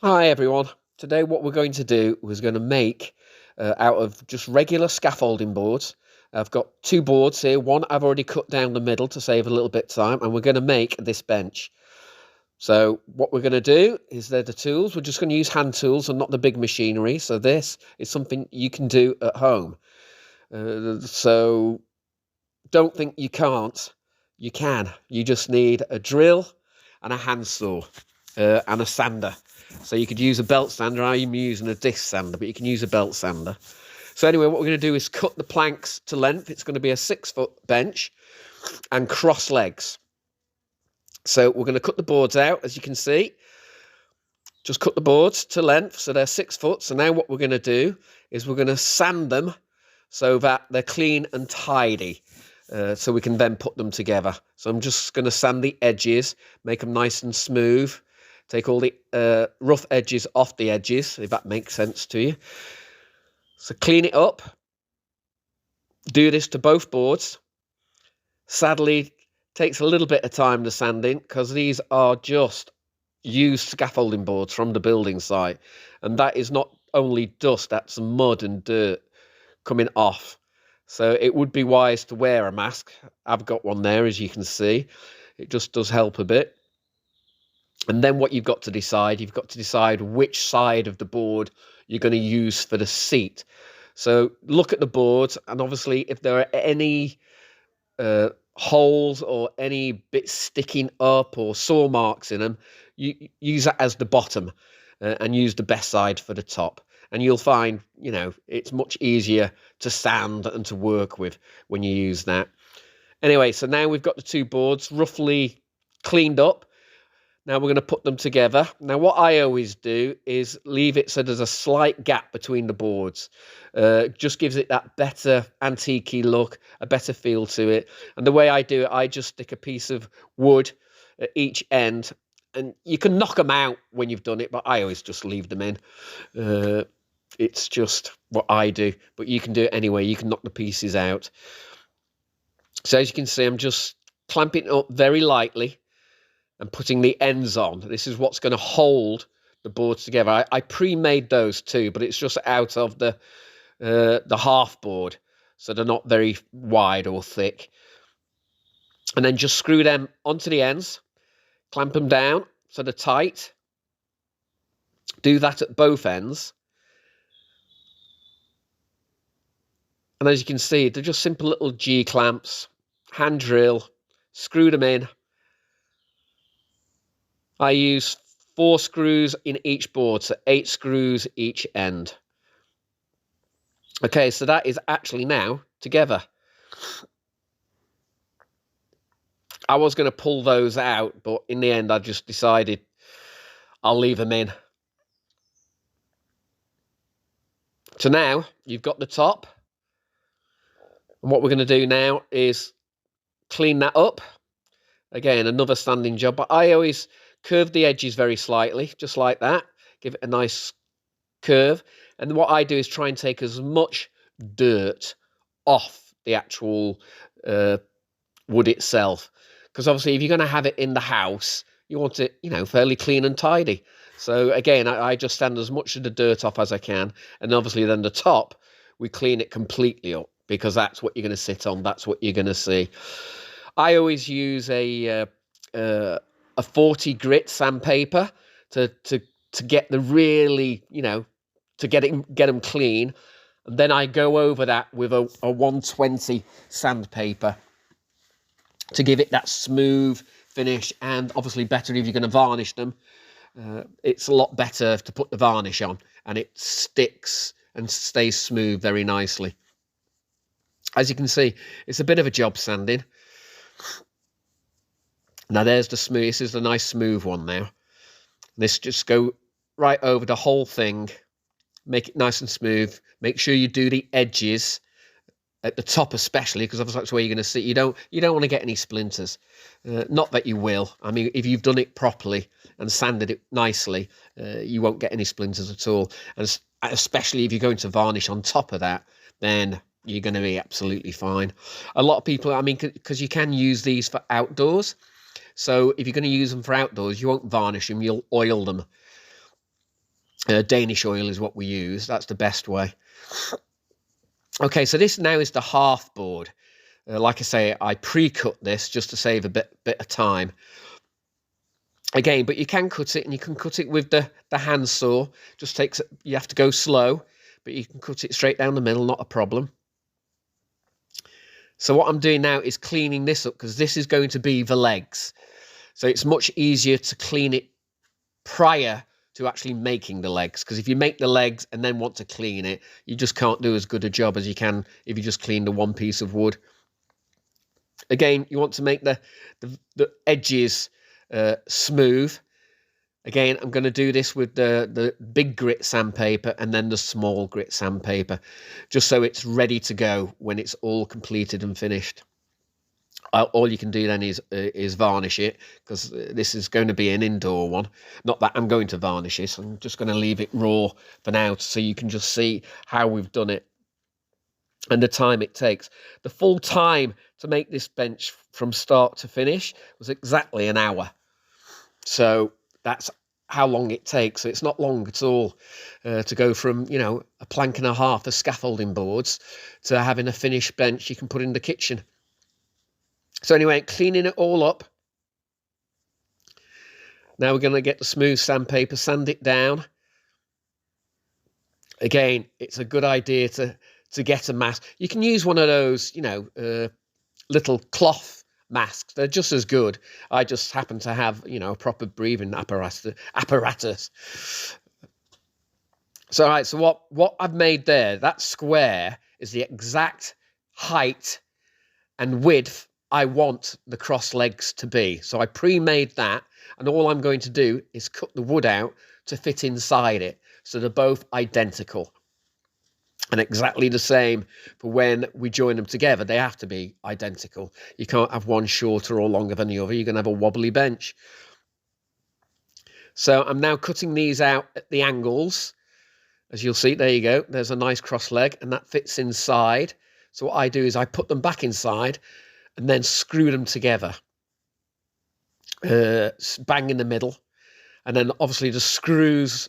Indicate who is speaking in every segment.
Speaker 1: Hi everyone. Today what we're going to do is going to make out of just regular scaffolding boards. I've got two boards here. One I've already cut down the middle to save a little bit of time, and we're going to make this bench. So what we're going to do is they're the tools. We're just going to use hand tools and not the big machinery. So this is something you can do at home. So don't think you can't. You can. You just need a drill and a handsaw and a sander. So you could use a belt sander. I'm using a disc sander, but you can use a belt sander. So anyway, what we're going to do is cut the planks to length. It's going to be a 6-foot bench and cross legs. So we're going to cut the boards out, as you can see. Just cut the boards to length, so they're 6 foot. So now what we're going to do is we're going to sand them so that they're clean and tidy. So we can then put them together. So I'm just going to sand the edges, make them nice and smooth. Take all the rough edges off the edges, if that makes sense to you. So clean it up. Do this to both boards. Sadly, takes a little bit of time, the sanding, because these are just used scaffolding boards from the building site. And that is not only dust, that's mud and dirt coming off. So it would be wise to wear a mask. I've got one there, as you can see. It just does help a bit. And then what you've got to decide which side of the board you're going to use for the seat. So look at the board, and obviously if there are any holes or any bits sticking up or saw marks in them, you use that as the bottom and use the best side for the top. And you'll find, it's much easier to sand and to work with when you use that. Anyway, so now we've got the two boards roughly cleaned up. Now we're going to put them together. Now what I always do is leave it so there's a slight gap between the boards. Just gives it that better antique-y look, a better feel to it. And the way I do it, I just stick a piece of wood at each end. And you can knock them out when you've done it, but I always just leave them in. It's just what I do. But you can do it anyway. You can knock the pieces out. So as you can see, I'm just clamping it up very lightly and putting the ends on. This is what's going to hold the boards together. I pre-made those too, but it's just out of the half board, so they're not very wide or thick. And then just screw them onto the ends, clamp them down so they're tight. Do that at both ends. And as you can see, they're just simple little G-clamps, hand drill, screw them in. I use 4 screws in each board, so 8 screws each end. Okay, so that is actually now together. I was going to pull those out, but in the end I just decided I'll leave them in. So now you've got the top. And what we're going to do now is clean that up. Again, another sanding job, but I always curve the edges very slightly, just like that. Give it a nice curve. And what I do is try and take as much dirt off the actual wood itself. Because obviously, if you're going to have it in the house, you want it, fairly clean and tidy. So again, I just sand as much of the dirt off as I can. And obviously then the top, we clean it completely up, because that's what you're going to sit on. That's what you're going to see. I always use a 40 grit sandpaper to get the really, to get them clean. And then I go over that with a 120 sandpaper to give it that smooth finish. And obviously better if you're going to varnish them. It's a lot better to put the varnish on, and it sticks and stays smooth very nicely. As you can see, it's a bit of a job sanding. Now there's the smooth. This is the nice smooth one now. This just go right over the whole thing. Make it nice and smooth. Make sure you do the edges at the top especially, because obviously that's where you're going to sit. You don't want to get any splinters. Not that you will. I mean, if you've done it properly and sanded it nicely, you won't get any splinters at all. And especially if you're going to varnish on top of that, then you're going to be absolutely fine. A lot of people, I mean, because you can use these for outdoors. So if you're going to use them for outdoors, you won't varnish them, you'll oil them. Danish oil is what we use. That's the best way. Okay, so this now is the half board. Like I say, I pre-cut this just to save a bit of time. Again, but you can cut it, and you can cut it with the hand saw. Just takes, you have to go slow, but you can cut it straight down the middle, not a problem. So what I'm doing now is cleaning this up, because this is going to be the legs. So it's much easier to clean it prior to actually making the legs, because if you make the legs and then want to clean it, you just can't do as good a job as you can if you just clean the one piece of wood. Again, you want to make the edges smooth. Again, I'm going to do this with the big grit sandpaper and then the small grit sandpaper, just so it's ready to go when it's all completed and finished. All you can do then is varnish it, because this is going to be an indoor one. Not that I'm going to varnish it. I'm just going to leave it raw for now, so you can just see how we've done it and the time it takes. The full time to make this bench from start to finish was exactly an hour. So that's how long it takes. So it's not long at all to go from, you know, a plank and a half of scaffolding boards to having a finished bench you can put in the kitchen. So anyway, cleaning it all up. Now we're going to get the smooth sandpaper, sand it down. Again, it's a good idea to get a mask. You can use one of those, you know, little cloth masks. They're just as good. I just happen to have, you know, a proper breathing apparatus. So, all right, so what I've made there, that square is the exact height and width I want the cross legs to be. So I pre-made that, and all I'm going to do is cut the wood out to fit inside it. So they're both identical. And exactly the same for when we join them together. They have to be identical. You can't have one shorter or longer than the other. You're going to have a wobbly bench. So I'm now cutting these out at the angles. As you'll see, there you go. There's a nice cross leg, and that fits inside. So what I do is I put them back inside and then screw them together. Bang in the middle. And then obviously the screws,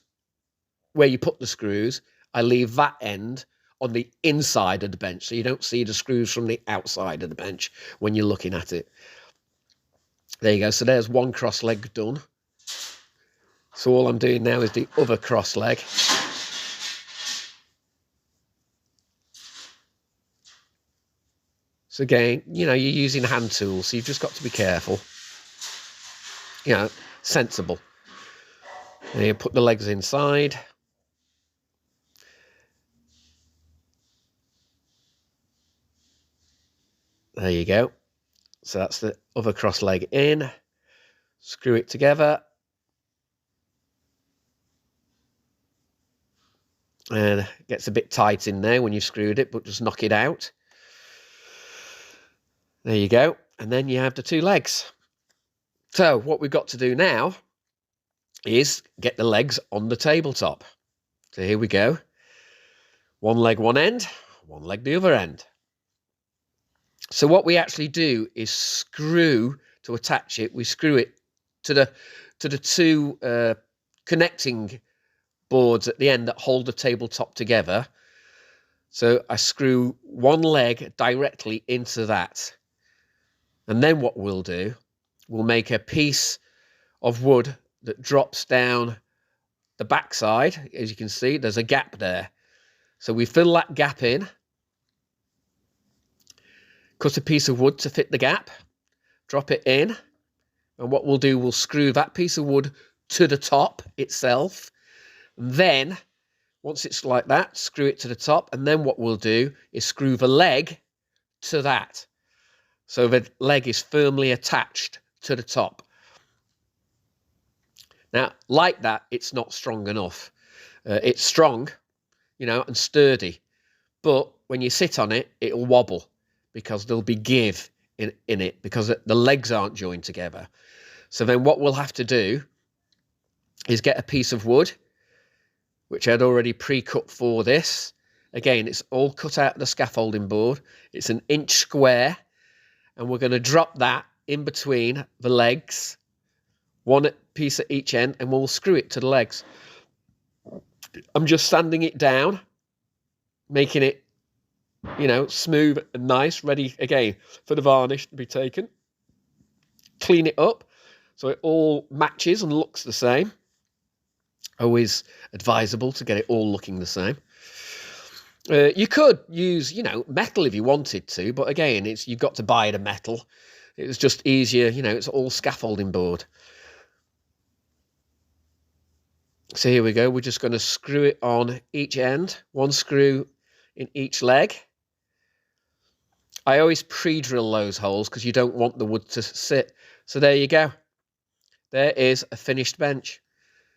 Speaker 1: where you put the screws, I leave that end on the inside of the bench, so you don't see the screws from the outside of the bench when you're looking at it. There you go. So there's one cross leg done. So all I'm doing now is the other cross leg. So again, you know, you're using hand tools, so you've just got to be careful. You know, sensible. And you put the legs inside. There you go. So that's the other cross leg in. Screw it together. And it gets a bit tight in there when you've screwed it, but just knock it out. There you go. And then you have the two legs. So what we've got to do now is get the legs on the tabletop. So here we go. One leg one end, one leg the other end. So what we actually do is screw, to attach it, we screw it to the two connecting boards at the end that hold the tabletop together. So I screw one leg directly into that. And then what we'll do, we'll make a piece of wood that drops down the backside. As you can see, there's a gap there. So we fill that gap in, cut a piece of wood to fit the gap, drop it in, and what we'll do, we'll screw that piece of wood to the top itself. And then, once it's like that, screw it to the top, and then what we'll do is screw the leg to that. So the leg is firmly attached to the top. Now, like that, it's not strong enough. It's strong, you know, and sturdy. But when you sit on it, it'll wobble because there'll be give in it because the legs aren't joined together. So then what we'll have to do is get a piece of wood, which I'd already pre-cut for this. Again, it's all cut out of the scaffolding board. It's an inch square. And we're going to drop that in between the legs, one piece at each end, and we'll screw it to the legs. I'm just sanding it down, making it, smooth and nice, ready again for the varnish to be taken. Clean it up so it all matches and looks the same. Always advisable to get it all looking the same. You could use, metal if you wanted to, but again, you've got to buy the metal. It was just easier, it's all scaffolding board. So here we go. We're just going to screw it on each end, one screw in each leg. I always pre-drill those holes because you don't want the wood to sit. So there you go. There is a finished bench.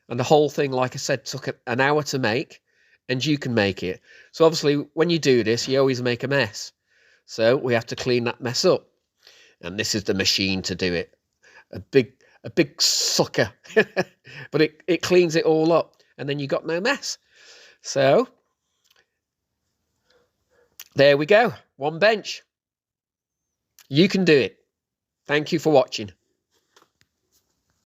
Speaker 1: And the whole thing, like I said, took an hour to make, and you can make it. So obviously, when you do this, you always make a mess. So we have to clean that mess up. And this is the machine to do it. A big sucker. But it cleans it all up, and then you got no mess. So there we go. One bench. You can do it. Thank you for watching.